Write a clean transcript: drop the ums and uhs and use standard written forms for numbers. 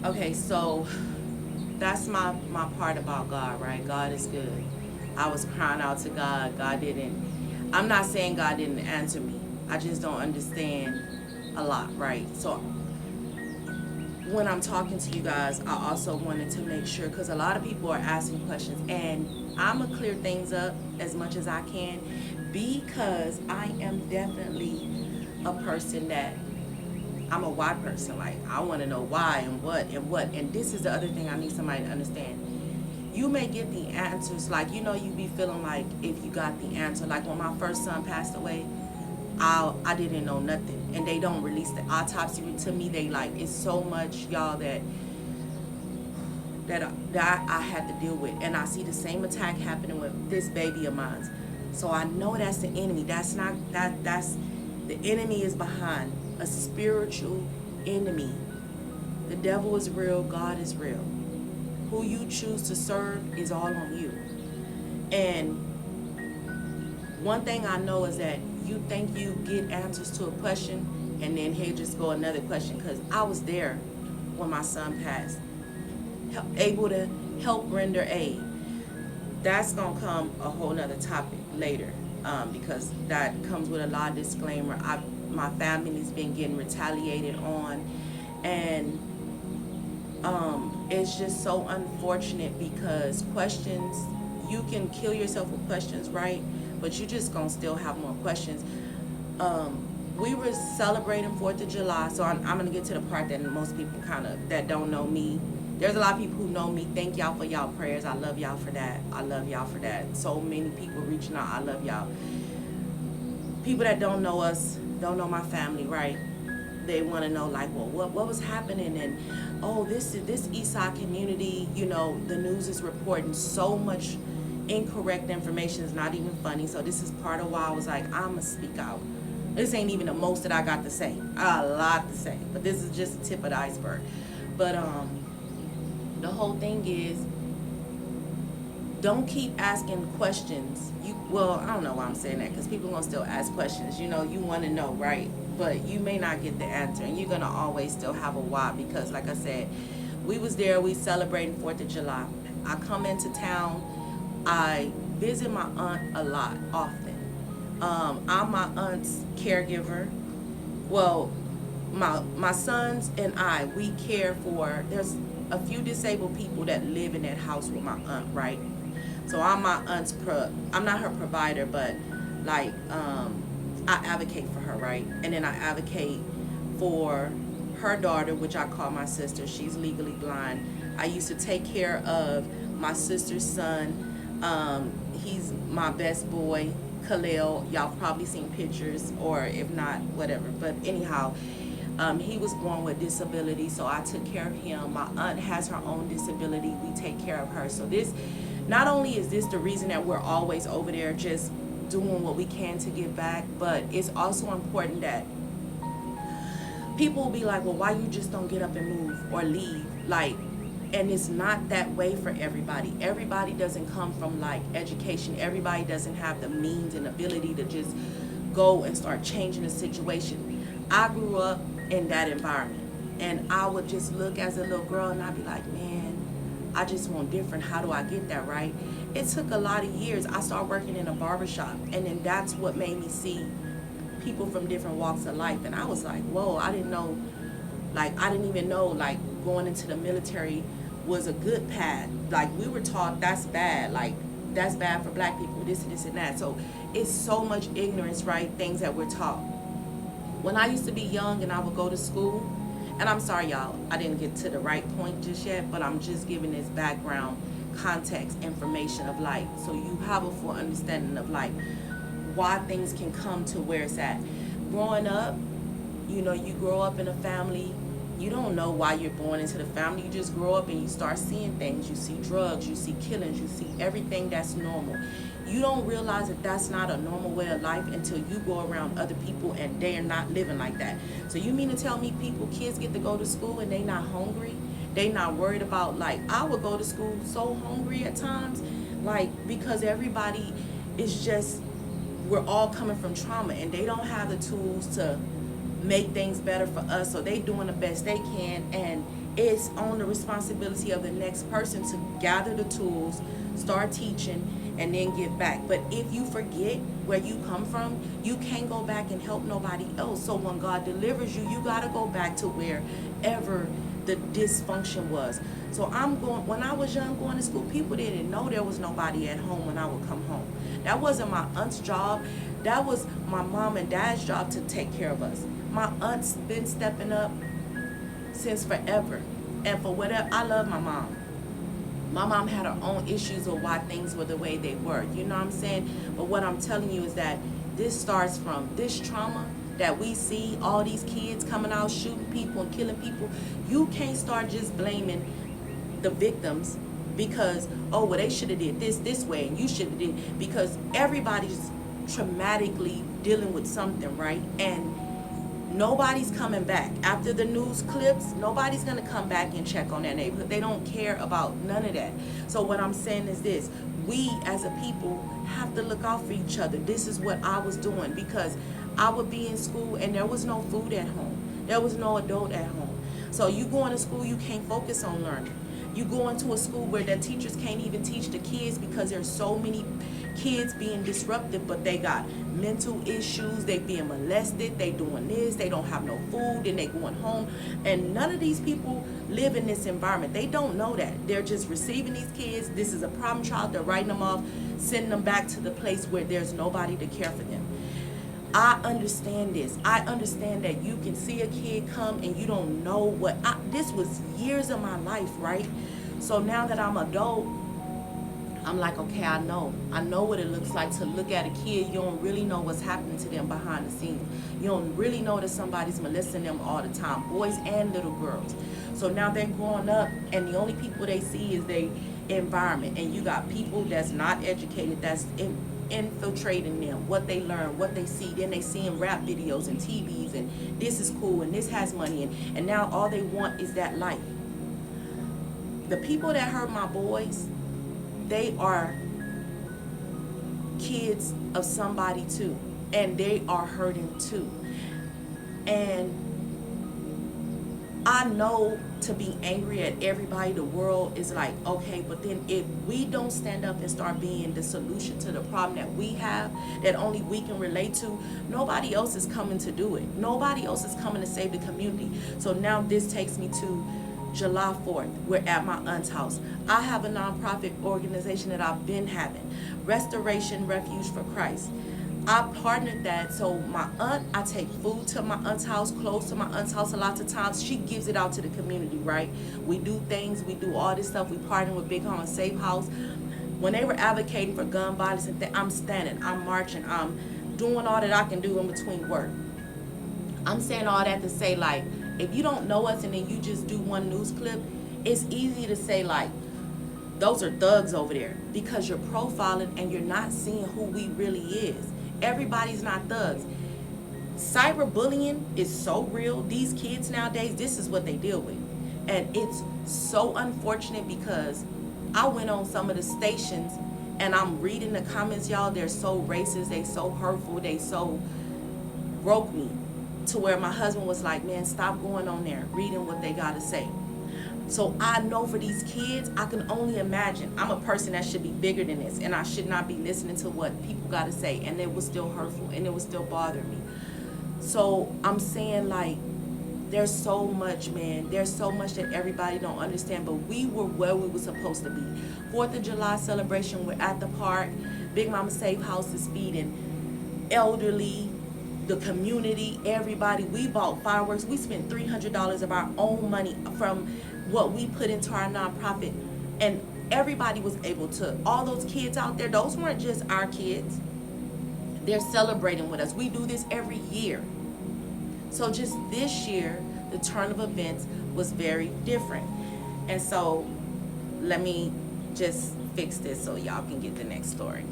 Okay, so that's my part about God, right? God is good. I was crying out to God. God didn't. I'm not saying God didn't answer me. I just don't understand a lot, right? So when I'm talking to you guys, I also wanted to make sure because a lot of people are asking questions, and I'm gonna clear things up as much as I can because I am definitely a person that I'm a why person. Like I want to know why and what and what. And this is the other thing I need somebody to understand. You may get the answers, like you be feeling like if you got the answer. Like when my first son passed away, I didn't know nothing, and they don't release the autopsy to me. They like it's so much y'all that I had to deal with, and I see the same attack happening with this baby of mine. So I know that's the enemy. That's not that's the enemy is behind a spiritual enemy. The devil is real. God is real. Who you choose to serve is all on you. And one thing I know is that you think you get answers to a question, and then here just go another question. Because I was there when my son passed, able to help render aid. That's gonna come a whole nother topic later, because that comes with a lot of disclaimer. My family's been getting retaliated on, and it's just so unfortunate because questions, you can kill yourself with questions, right? But you just gonna still have more questions. We were celebrating 4th of July, so I'm gonna get to the part that most people kind of that don't know me. There's a lot of people who know me. Thank y'all for y'all prayers. I love y'all for that. I love y'all for that. So many people reaching out. I love y'all. People that don't know us, don't know my family, right? They want to know like, well, what was happening, and oh, this Eastside community, the news is reporting so much incorrect information. Is not even funny. So this is part of why I was like, I'ma speak out. This ain't even the most that I got to say. I got a lot to say, but this is just the tip of the iceberg. But the whole thing is, don't keep asking questions. I don't know why I'm saying that because people gonna still ask questions. You want to know, right? But you may not get the answer, and you're gonna always still have a why because, like I said, we was there. We celebrating 4th of July. I come into town. I visit my aunt a lot, often. I'm my aunt's caregiver. Well, my sons and I, we care for. There's a few disabled people that live in that house with my aunt, right? So I'm my aunt's I'm not her provider, but like I advocate for her, right? And then I advocate for her daughter, which I call my sister. She's legally blind. I used to take care of my sister's son. He's my best boy, Khalil. Y'all probably seen pictures, or if not, whatever. But anyhow, he was born with disability, so I took care of him. My aunt has her own disability. We take care of her. So this, not only is this the reason that we're always over there just doing what we can to give back, but it's also important that people will be like, well, why you just don't get up and move or leave? Like, and it's not that way for everybody. Everybody doesn't come from like education. Everybody doesn't have the means and ability to just go and start changing the situation. I grew up in that environment, and I would just look as a little girl and I'd be like, man, I just want different. How do I get that right? It took a lot of years. I started working in a barbershop, and then that's what made me see people from different walks of life. And I was like, whoa, I didn't know, like, I didn't even know, like, going into the military was a good path. Like, we were taught that's bad. Like, that's bad for black people, this and this and that. So it's so much ignorance, right? Things that we're taught. When I used to be young and I would go to school, and I'm sorry, y'all, I didn't get to the right point just yet, but I'm just giving this background context information of like, so you have a full understanding of like why things can come to where it's at. Growing up, you grow up in a family, you don't know why you're born into the family. You just grow up and you start seeing things. You see drugs, you see killings, you see everything that's normal. You don't realize that that's not a normal way of life until you go around other people and they're not living like that. So you mean to tell me kids get to go to school and they not hungry? They not worried about, like, I would go to school so hungry at times, like, because everybody is just, we're all coming from trauma and they don't have the tools to make things better for us, so they doing the best they can, and It's on the responsibility of the next person to gather the tools, start teaching, and then give back. But if you forget where you come from, you can't go back and help nobody else. So when God delivers you, you got to go back to wherever the dysfunction was. So when I was young going to school, people didn't know there was nobody at home when I would come home. That wasn't my aunt's job. That was my mom and dad's job to take care of us. My aunt's been stepping up since forever. And for whatever, I love my mom. My mom had her own issues of why things were the way they were. You know what I'm saying? But what I'm telling you is that this starts from this trauma that we see, all these kids coming out shooting people and killing people. You can't start just blaming the victims because, oh, well, they should have did this way and you should have did, because everybody's traumatically dealing with something, right? And nobody's coming back. After the news clips, nobody's going to come back and check on that neighborhood. They don't care about none of that. So what I'm saying is this: we as a people have to look out for each other. This is what I was doing, because I would be in school and there was no food at home. There was no adult at home. So you going to school, you can't focus on learning. You go into a school where the teachers can't even teach the kids because there's so many kids being disrupted, but they got mental issues, they being molested, they doing this, they don't have no food, and they going home. And none of these people live in this environment. They don't know that. They're just receiving these kids. This is a problem child. They're writing them off, sending them back to the place where there's nobody to care for them. I understand this. I understand that you can see a kid come and you don't know what. This was years of my life, right? So now that I'm adult, I'm like, okay, I know what it looks like to look at a kid. You don't really know what's happening to them behind the scenes. You don't really know that somebody's molesting them all the time, boys and little girls. So now they're growing up and the only people they see is their environment. And you got people that's not educated, that's infiltrating them, what they learn, what they see. Then they seeing rap videos and TVs and this is cool and this has money, and now all they want is that life. The people that hurt my boys, they are kids of somebody too, and they are hurting too. And I know to be angry at everybody, the world is like, okay, but then if we don't stand up and start being the solution to the problem that we have, that only we can relate to, nobody else is coming to do it. Nobody else is coming to save the community. So now this takes me to July 4th. We're at my aunt's house. I have a nonprofit organization that I've been having, Restoration Refuge for Christ. I partnered that, so my aunt, I take food to my aunt's house, clothes to my aunt's house a lot of times. She gives it out to the community, right? We do things, we do all this stuff. We partner with Big Home Safe House. When they were advocating for gun violence, and I'm standing, I'm marching, I'm doing all that I can do in between work. I'm saying all that to say, like, if you don't know us and then you just do one news clip, it's easy to say, like, those are thugs over there, because you're profiling and you're not seeing who we really is. Everybody's not thugs. Cyberbullying is so real. These kids nowadays, this is what they deal with. And it's so unfortunate, because I went on some of the stations and I'm reading the comments, y'all. They're so racist, they so hurtful, they so broke me, to where my husband was like, man, stop going on there reading what they gotta say. So I know for these kids, I can only imagine. I'm a person that should be bigger than this, and I should not be listening to what people got to say, and it was still hurtful, and it was still bothering me. So I'm saying, like, there's so much, man. There's so much that everybody don't understand, but we were where we were supposed to be. 4th of July celebration, we're at the park. Big Mama Safe House is feeding elderly, the community, everybody. We bought fireworks. We spent $300 of our own money from what we put into our nonprofit, and everybody was able to. All those kids out there, those weren't just our kids. They're celebrating with us. We do this every year. So just this year, the turn of events was very different. And so let me just fix this so y'all can get the next story.